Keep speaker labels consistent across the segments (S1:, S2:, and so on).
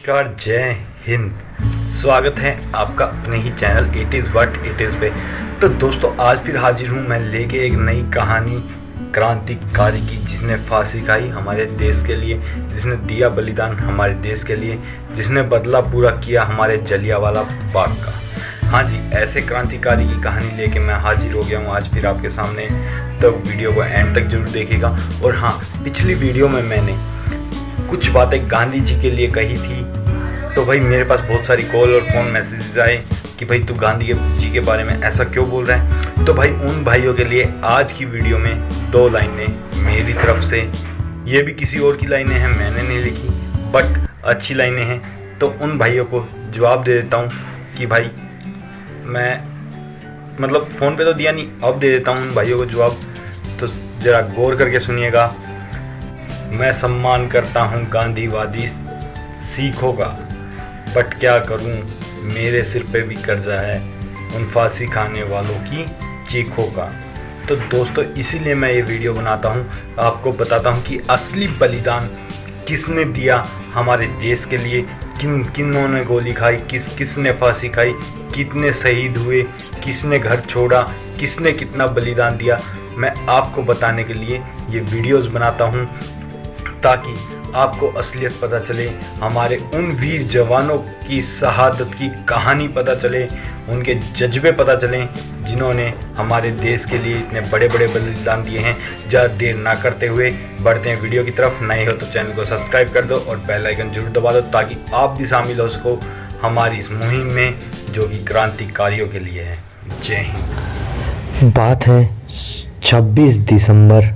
S1: नमस्कार, जय हिंद। स्वागत है आपका अपने ही channel it is what it is पे। तो दोस्तों, आज फिर हाजिर हूँ मैं लेके एक नई कहानी क्रांतिकारी की, जिसने फांसी खाई हमारे देश के लिए, जिसने दिया बलिदान हमारे देश के लिए, जिसने बदला पूरा किया हमारे जलियांवाला बाग का। हाँ जी, ऐसे क्रांतिकारी की कहानी लेके मैं हाजिर हो गया हूँ आज फिर आपके सामने। तो वीडियो को एंड तक जरूर देखिएगा। और हाँ, पिछली वीडियो में मैंने कुछ बातें गांधी जी के लिए कही थी, तो भाई मेरे पास बहुत सारी कॉल और फ़ोन मैसेजेस आए कि भाई तू गांधी जी के बारे में ऐसा क्यों बोल रहा है। तो भाई उन भाइयों के लिए आज की वीडियो में 2 लाइनें मेरी तरफ से, ये भी किसी और की लाइनें हैं, मैंने नहीं लिखी, बट अच्छी लाइनें हैं। तो उन भाइयों को जवाब दे देता हूँ कि भाई मैं मतलब फ़ोन पे तो दिया नहीं, अब दे देता हूँ उन भाइयों को जवाब। तो ज़रा गौर करके सुनिएगा। मैं सम्मान करता हूँ गांधीवादी सिखों का, बट क्या करूँ मेरे सिर पे भी कर्जा है उन फांसी खाने वालों की चीखों का। तो दोस्तों, इसीलिए मैं ये वीडियो बनाता हूँ, आपको बताता हूँ कि असली बलिदान किसने दिया हमारे देश के लिए, किन्होंने गोली खाई, किसने फांसी खाई, कितने शहीद हुए, किसने घर छोड़ा, किसने कितना बलिदान दिया। मैं आपको बताने के लिए ये वीडियोस बनाता हूँ ताकि आपको असलियत पता चले, हमारे उन वीर जवानों की शहादत की कहानी पता चले, उनके जज्बे पता चलें जिन्होंने हमारे देश के लिए इतने बड़े बड़े बलिदान दिए हैं। ज़्यादा देर ना करते हुए बढ़ते हैं वीडियो की तरफ। नए हो तो चैनल को सब्सक्राइब कर दो और बेल आइकन जरूर दबा दो ताकि आप भी शामिल हो सको हमारी इस मुहिम में, जो कि क्रांतिकारियों के लिए है। जय हिंद।
S2: बात है 26 दिसंबर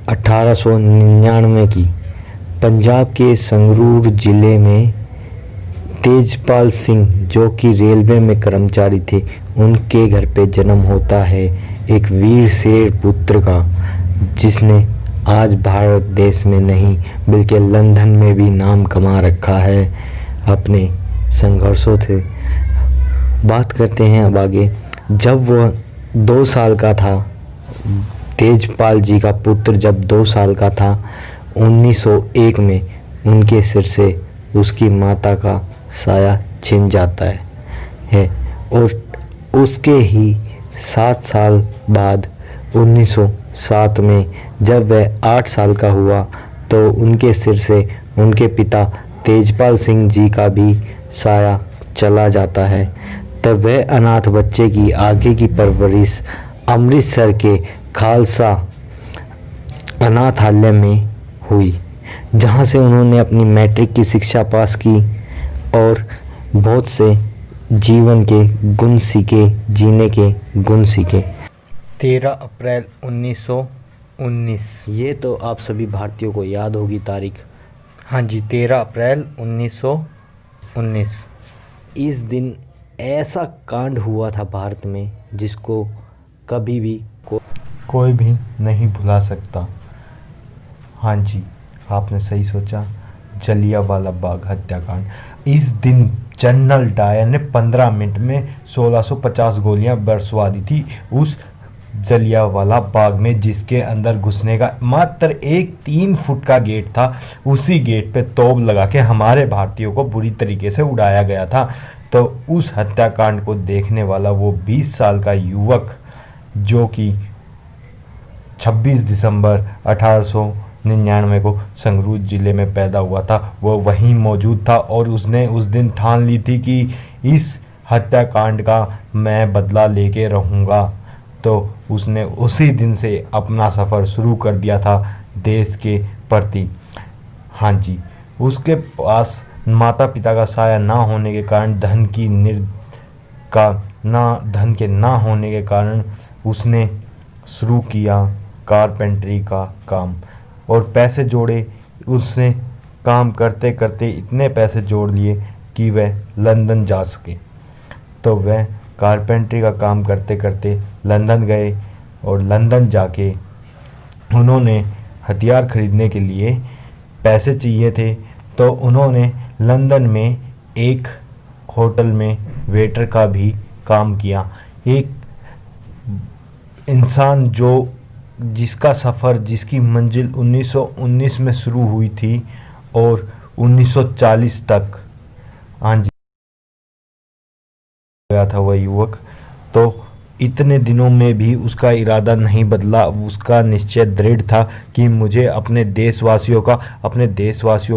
S2: 1899 की। पंजाब के संगरूर ज़िले में तेजपाल सिंह, जो कि रेलवे में कर्मचारी थे, उनके घर पे जन्म होता है एक वीर शेर पुत्र का, जिसने आज भारत देश में नहीं बल्कि लंदन में भी नाम कमा रखा है अपने संघर्षों से। बात करते हैं अब आगे। जब वह 2 साल का था, तेजपाल जी का पुत्र जब 2 साल का था, 1901 में उनके सिर से उसकी माता का साया छिन जाता है और उसके ही 7 साल बाद 1907 में जब वह 8 साल का हुआ तो उनके सिर से उनके पिता तेजपाल सिंह जी का भी साया चला जाता है। तब वह अनाथ बच्चे की आगे की परवरिश अमृतसर के खालसा अनाथालय में हुई, जहां से उन्होंने अपनी मैट्रिक की शिक्षा पास की और बहुत से जीवन के गुण सीखे, जीने के गुण सीखे।
S1: 13 अप्रैल 1919।
S2: ये तो आप सभी भारतीयों को याद होगी तारीख।
S1: हाँ जी, 13 अप्रैल 1919।
S2: इस दिन ऐसा कांड हुआ था भारत में जिसको कभी भी
S1: कोई भी नहीं भुला सकता। हाँ जी, आपने सही सोचा, जलियांवाला बाग हत्याकांड। इस दिन जनरल डायर ने 15 मिनट में 1650 गोलियां बरसवा दी थी उस जलियांवाला बाग में, जिसके अंदर घुसने का मात्र एक 3 फुट का गेट था। उसी गेट पे तोप लगा के हमारे भारतीयों को बुरी तरीके से उड़ाया गया था। तो उस हत्याकांड को देखने वाला वो 20 साल का युवक, जो कि 26 दिसंबर 1899 को संगरूर ज़िले में पैदा हुआ था, वो वहीं मौजूद था और उसने उस दिन ठान ली थी कि इस हत्याकांड का मैं बदला लेके रहूँगा। तो उसने उसी दिन से अपना सफ़र शुरू कर दिया था देश के प्रति। हाँ जी, उसके पास माता पिता का साया ना होने के कारण, धन के ना होने के कारण उसने शुरू किया कारपेंटरी का काम और पैसे जोड़े। उसने काम करते करते इतने पैसे जोड़ लिए कि वह लंदन जा सके। तो वह कारपेंटरी का काम करते करते लंदन गए और लंदन जाके उन्होंने हथियार खरीदने के लिए पैसे चाहिए थे। तो उन्होंने लंदन में एक होटल में वेटर का भी काम किया। एक इंसान जिसका सफ़र, जिसकी मंजिल 1919 में शुरू हुई थी और 1940 तक
S2: हाँ जी, गया था वह युवक। तो इतने दिनों में भी उसका इरादा नहीं बदला, उसका निश्चय दृढ़ था कि मुझे अपने देशवासियों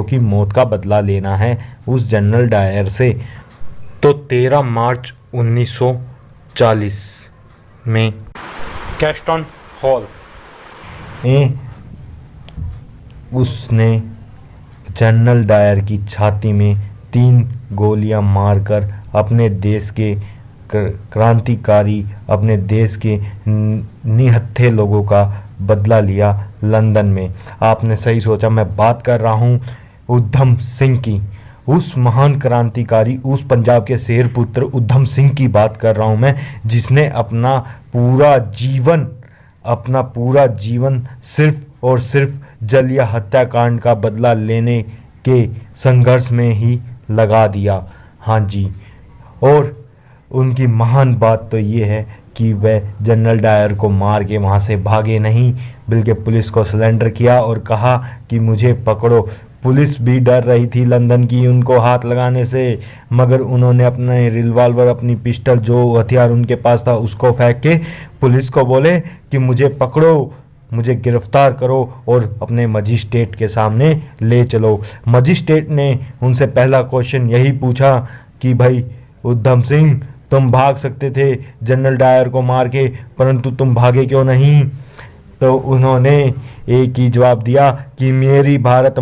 S2: की मौत का बदला लेना है उस जनरल डायर से। तो 13 मार्च 1940 में कैस्टन हॉल में उसने जनरल डायर की छाती में 3 गोलियां मारकर अपने देश के क्रांतिकारी, अपने देश के निहत्थे लोगों का बदला लिया लंदन में। आपने सही सोचा, मैं बात कर रहा हूँ उधम सिंह की, उस महान क्रांतिकारी, उस पंजाब के शेर पुत्र उधम सिंह की बात कर रहा हूँ मैं, जिसने अपना पूरा जीवन सिर्फ और सिर्फ जलिया हत्याकांड का बदला लेने के संघर्ष में ही लगा दिया। हाँ जी, और उनकी महान बात तो ये है कि वह जनरल डायर को मार के वहाँ से भागे नहीं, बल्कि पुलिस को सरेंडर किया और कहा कि मुझे पकड़ो। पुलिस भी डर रही थी लंदन की उनको हाथ लगाने से, मगर उन्होंने अपने रिवॉल्वर, अपनी पिस्टल, जो हथियार उनके पास था, उसको फेंक के पुलिस को बोले कि मुझे पकड़ो, मुझे गिरफ्तार करो और अपने मजिस्ट्रेट के सामने ले चलो। मजिस्ट्रेट ने उनसे पहला क्वेश्चन यही पूछा कि भाई उधम सिंह, तुम भाग सकते थे जनरल डायर को मार के, परंतु तुम भागे क्यों नहीं? तो उन्होंने एक ही जवाब दिया कि मेरी भारत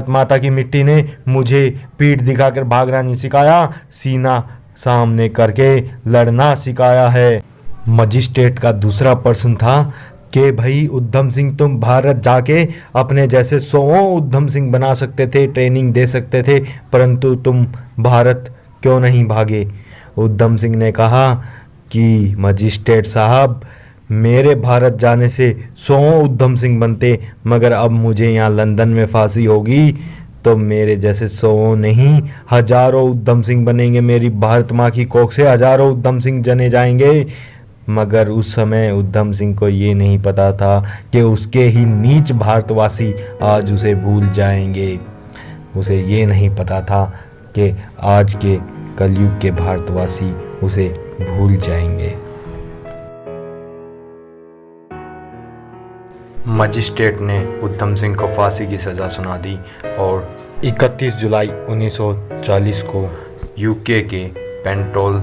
S2: माता की मिट्टी ने मुझे पीठ दिखाकर भागना नहीं सिखाया, सीना सामने करके लड़ना सिखाया है। मजिस्ट्रेट का दूसरा प्रश्न था कि भाई उधम सिंह, तुम भारत जाके अपने जैसे 100 उधम सिंह बना सकते थे, ट्रेनिंग दे सकते थे, परंतु तुम भारत क्यों नहीं भागे? उधम सिंह ने कहा कि मजिस्ट्रेट साहब, मेरे भारत जाने से 100 उधम सिंह बनते, मगर अब मुझे यहाँ लंदन में फांसी होगी तो मेरे जैसे 100 नहीं, हजारों उधम सिंह बनेंगे। मेरी भारत माँ की कोख से हजारों उधम सिंह जने जाएंगे। मगर उस समय उधम सिंह को ये नहीं पता था कि उसके ही नीच भारतवासी आज उसे भूल जाएंगे। उसे ये नहीं पता था कि आज के कलयुग के भारतवासी उसे भूल जाएंगे। मजिस्ट्रेट ने उधम सिंह को फांसी की सज़ा सुना दी और 31 जुलाई 1940 को यूके के पेंटोल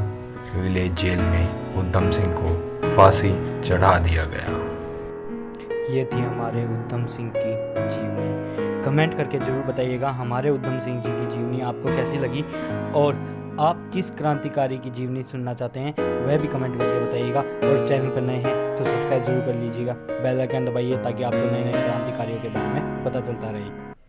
S2: विलेज जेल में उधम सिंह को फांसी चढ़ा दिया गया।
S3: ये थी हमारे उधम सिंह की जीवनी। कमेंट करके ज़रूर बताइएगा हमारे उधम सिंह जी की जीवनी आपको कैसी लगी, और आप किस क्रांतिकारी की जीवनी सुनना चाहते हैं वह भी कमेंट करके बताइएगा। और चैनल पर नए हैं तो सब्सक्राइब जरूर कर लीजिएगा, बेल आइकन दबाइए ताकि आपको नए नए क्रांतिकारियों के बारे में पता चलता रहे।